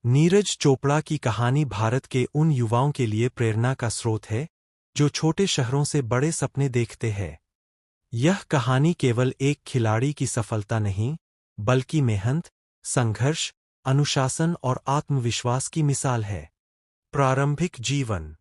नीरज चोपड़ा की कहानी भारत के उन युवाओं के लिए प्रेरणा का स्रोत है जो छोटे शहरों से बड़े सपने देखते हैं। यह कहानी केवल एक खिलाड़ी की सफलता नहीं, बल्कि मेहनत, संघर्ष, अनुशासन और आत्मविश्वास की मिसाल है। प्रारंभिक जीवन।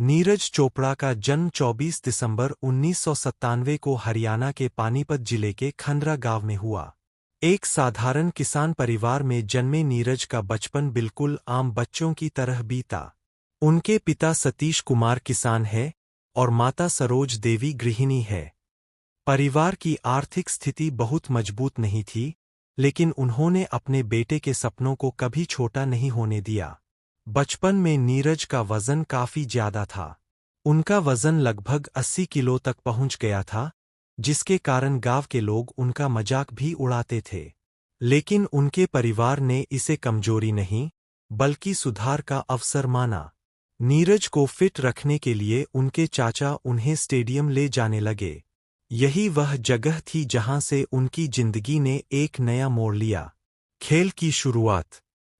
नीरज चोपड़ा का जन्म 24 दिसंबर 1997 को हरियाणा के पानीपत जिले के खंडरा गांव में हुआ। एक साधारण किसान परिवार में जन्मे नीरज का बचपन बिल्कुल आम बच्चों की तरह बीता। उनके पिता सतीश कुमार किसान है और माता सरोज देवी गृहिणी है। परिवार की आर्थिक स्थिति बहुत मजबूत नहीं थी, लेकिन उन्होंने अपने बेटे के सपनों को कभी छोटा नहीं होने दिया। बचपन में नीरज का वजन काफी ज्यादा था। उनका वजन लगभग 80 किलो तक पहुंच गया था, जिसके कारण गांव के लोग उनका मजाक भी उड़ाते थे। लेकिन उनके परिवार ने इसे कमजोरी नहीं, बल्कि सुधार का अवसर माना। नीरज को फिट रखने के लिए उनके चाचा उन्हें स्टेडियम ले जाने लगे। यही वह जगह थी जहां से उनकी जिंदगी ने एक नया मोड़ लिया। खेल की शुरुआत।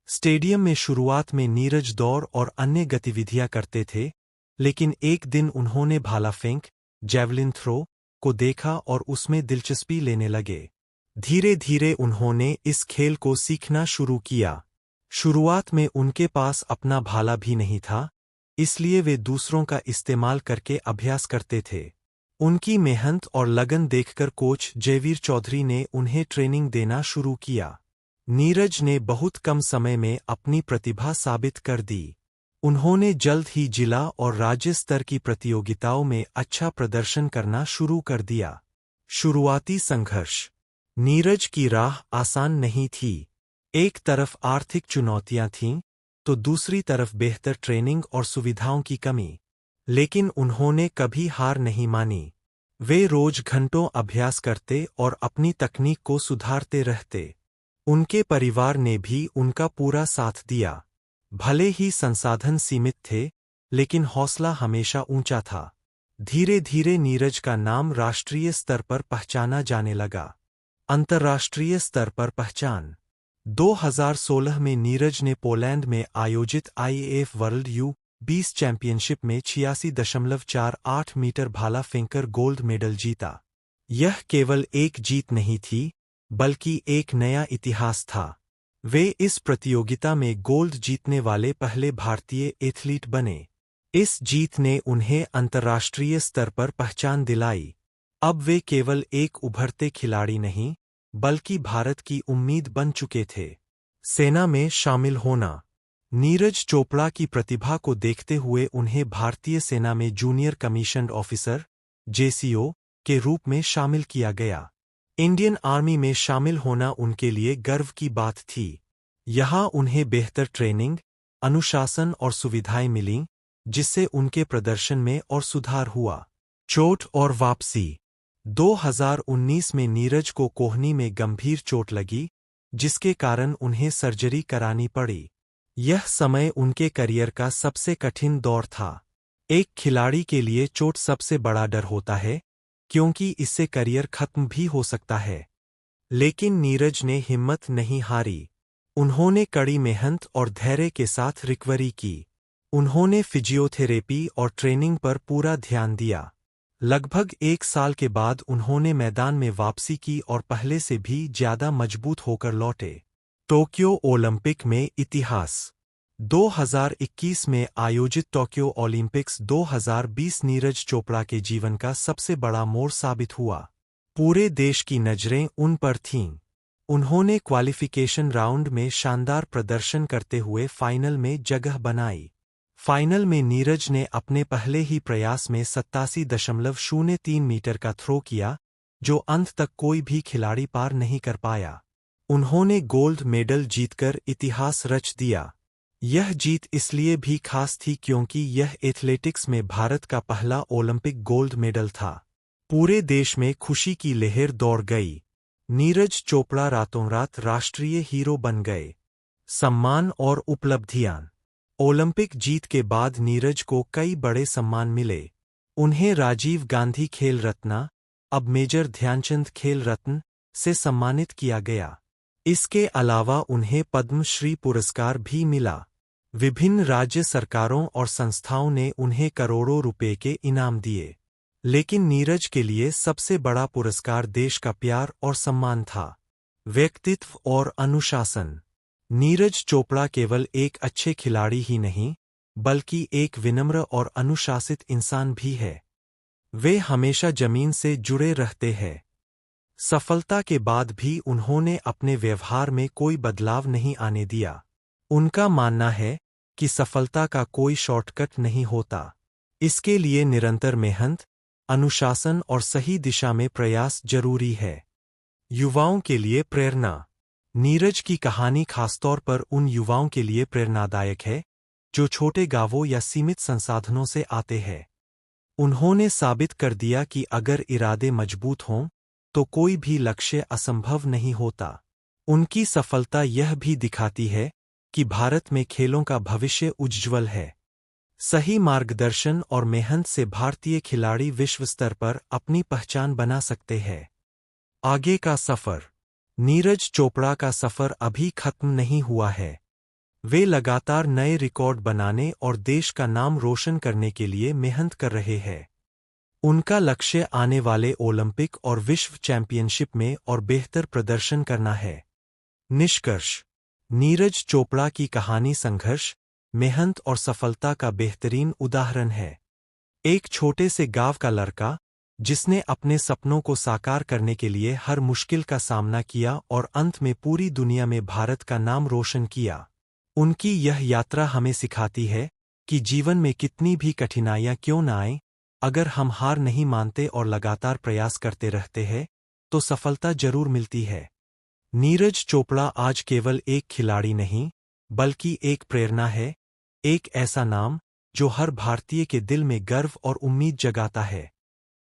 स्टेडियम में शुरुआत में नीरज दौड़ और अन्य गतिविधियां करते थे, लेकिन एक दिन उन्होंने भाला फेंक, जैवलिन थ्रो को देखा और उसमें दिलचस्पी लेने लगे। धीरे धीरे उन्होंने इस खेल को सीखना शुरू किया। शुरुआत में उनके पास अपना भाला भी नहीं था, इसलिए वे दूसरों का इस्तेमाल करके अभ्यास करते थे। उनकी मेहनत और लगन देखकर कोच जयवीर चौधरी ने उन्हें ट्रेनिंग देना शुरू किया। नीरज ने बहुत कम समय में अपनी प्रतिभा साबित कर दी। उन्होंने जल्द ही जिला और राज्य स्तर की प्रतियोगिताओं में अच्छा प्रदर्शन करना शुरू कर दिया। शुरुआती संघर्ष। नीरज की राह आसान नहीं थी। एक तरफ आर्थिक चुनौतियां थीं, तो दूसरी तरफ बेहतर ट्रेनिंग और सुविधाओं की कमी। लेकिन उन्होंने कभी हार नहीं मानी। वे रोज घंटों अभ्यास करते और अपनी तकनीक को सुधारते रहते। उनके परिवार ने भी उनका पूरा साथ दिया। भले ही संसाधन सीमित थे, लेकिन हौसला हमेशा ऊंचा था। धीरे धीरे नीरज का नाम राष्ट्रीय स्तर पर पहचाना जाने लगा। अंतर्राष्ट्रीय स्तर पर पहचान। 2016 में नीरज ने पोलैंड में आयोजित IAF वर्ल्ड U20 चैंपियनशिप में 86.48 मीटर भाला फेंककर गोल्ड मेडल जीता। यह केवल एक जीत नहीं थी, बल्कि एक नया इतिहास था। वे इस प्रतियोगिता में गोल्ड जीतने वाले पहले भारतीय एथलीट बने। इस जीत ने उन्हें अंतर्राष्ट्रीय स्तर पर पहचान दिलाई। अब वे केवल एक उभरते खिलाड़ी नहीं, बल्कि भारत की उम्मीद बन चुके थे। सेना में शामिल होना। नीरज चोपड़ा की प्रतिभा को देखते हुए उन्हें भारतीय सेना में जूनियर कमीशन्ड ऑफिसर JCO के रूप में शामिल किया गया। इंडियन आर्मी में शामिल होना उनके लिए गर्व की बात थी। यहाँ उन्हें बेहतर ट्रेनिंग, अनुशासन और सुविधाएं मिलीं, जिससे उनके प्रदर्शन में और सुधार हुआ। चोट और वापसी। 2019 में नीरज को कोहनी में गंभीर चोट लगी, जिसके कारण उन्हें सर्जरी करानी पड़ी। यह समय उनके करियर का सबसे कठिन दौर था। एक खिलाड़ी के लिए चोट सबसे बड़ा डर होता है, क्योंकि इससे करियर खत्म भी हो सकता है। लेकिन नीरज ने हिम्मत नहीं हारी। उन्होंने कड़ी मेहनत और धैर्य के साथ रिकवरी की। उन्होंने फिजियोथेरेपी और ट्रेनिंग पर पूरा ध्यान दिया। लगभग एक साल के बाद उन्होंने मैदान में वापसी की और पहले से भी ज्यादा मजबूत होकर लौटे। टोक्यो ओलंपिक में इतिहास। 2021 में आयोजित टोक्यो ओलंपिक्स 2020 नीरज चोपड़ा के जीवन का सबसे बड़ा मोड़ साबित हुआ। पूरे देश की नजरें उन पर थीं। उन्होंने क्वालिफिकेशन राउंड में शानदार प्रदर्शन करते हुए फाइनल में जगह बनाई। फाइनल में नीरज ने अपने पहले ही प्रयास में 87.03 मीटर का थ्रो किया, जो अंत तक कोई भी खिलाड़ी पार नहीं कर पाया। उन्होंने गोल्ड मेडल जीतकर इतिहास रच दिया। यह जीत इसलिए भी खास थी क्योंकि यह एथलेटिक्स में भारत का पहला ओलंपिक गोल्ड मेडल था। पूरे देश में खुशी की लहर दौड़ गई। नीरज चोपड़ा रातों रात राष्ट्रीय हीरो बन गए। सम्मान और उपलब्धियां। ओलंपिक जीत के बाद नीरज को कई बड़े सम्मान मिले। उन्हें राजीव गांधी खेल रत्न, अब मेजर ध्यानचंद खेल रत्न, से सम्मानित किया गया। इसके अलावा उन्हें पद्मश्री पुरस्कार भी मिला। विभिन्न राज्य सरकारों और संस्थाओं ने उन्हें करोड़ों रुपए के इनाम दिए। लेकिन नीरज के लिए सबसे बड़ा पुरस्कार देश का प्यार और सम्मान था। व्यक्तित्व और अनुशासन। नीरज चोपड़ा केवल एक अच्छे खिलाड़ी ही नहीं, बल्कि एक विनम्र और अनुशासित इंसान भी है। वे हमेशा जमीन से जुड़े रहते हैं। सफलता के बाद भी उन्होंने अपने व्यवहार में कोई बदलाव नहीं आने दिया। उनका मानना है कि सफलता का कोई शॉर्टकट नहीं होता। इसके लिए निरंतर मेहनत, अनुशासन और सही दिशा में प्रयास जरूरी है। युवाओं के लिए प्रेरणा। नीरज की कहानी खासतौर पर उन युवाओं के लिए प्रेरणादायक है जो छोटे गांवों या सीमित संसाधनों से आते हैं। उन्होंने साबित कर दिया कि अगर इरादे मजबूत हों तो कोई भी लक्ष्य असंभव नहीं होता। उनकी सफलता यह भी दिखाती है कि भारत में खेलों का भविष्य उज्ज्वल है। सही मार्गदर्शन और मेहनत से भारतीय खिलाड़ी विश्व स्तर पर अपनी पहचान बना सकते हैं। आगे का सफर। नीरज चोपड़ा का सफर अभी खत्म नहीं हुआ है। वे लगातार नए रिकॉर्ड बनाने और देश का नाम रोशन करने के लिए मेहनत कर रहे हैं। उनका लक्ष्य आने वाले ओलंपिक और विश्व चैंपियनशिप में और बेहतर प्रदर्शन करना है। निष्कर्ष। नीरज चोपड़ा की कहानी संघर्ष, मेहनत और सफलता का बेहतरीन उदाहरण है। एक छोटे से गांव का लड़का जिसने अपने सपनों को साकार करने के लिए हर मुश्किल का सामना किया और अंत में पूरी दुनिया में भारत का नाम रोशन किया। उनकी यह यात्रा हमें सिखाती है कि जीवन में कितनी भी कठिनाइयां क्यों न आएं, अगर हम हार नहीं मानते और लगातार प्रयास करते रहते हैं तो सफलता जरूर मिलती है। नीरज चोपड़ा आज केवल एक खिलाड़ी नहीं, बल्कि एक प्रेरणा है, एक ऐसा नाम जो हर भारतीय के दिल में गर्व और उम्मीद जगाता है।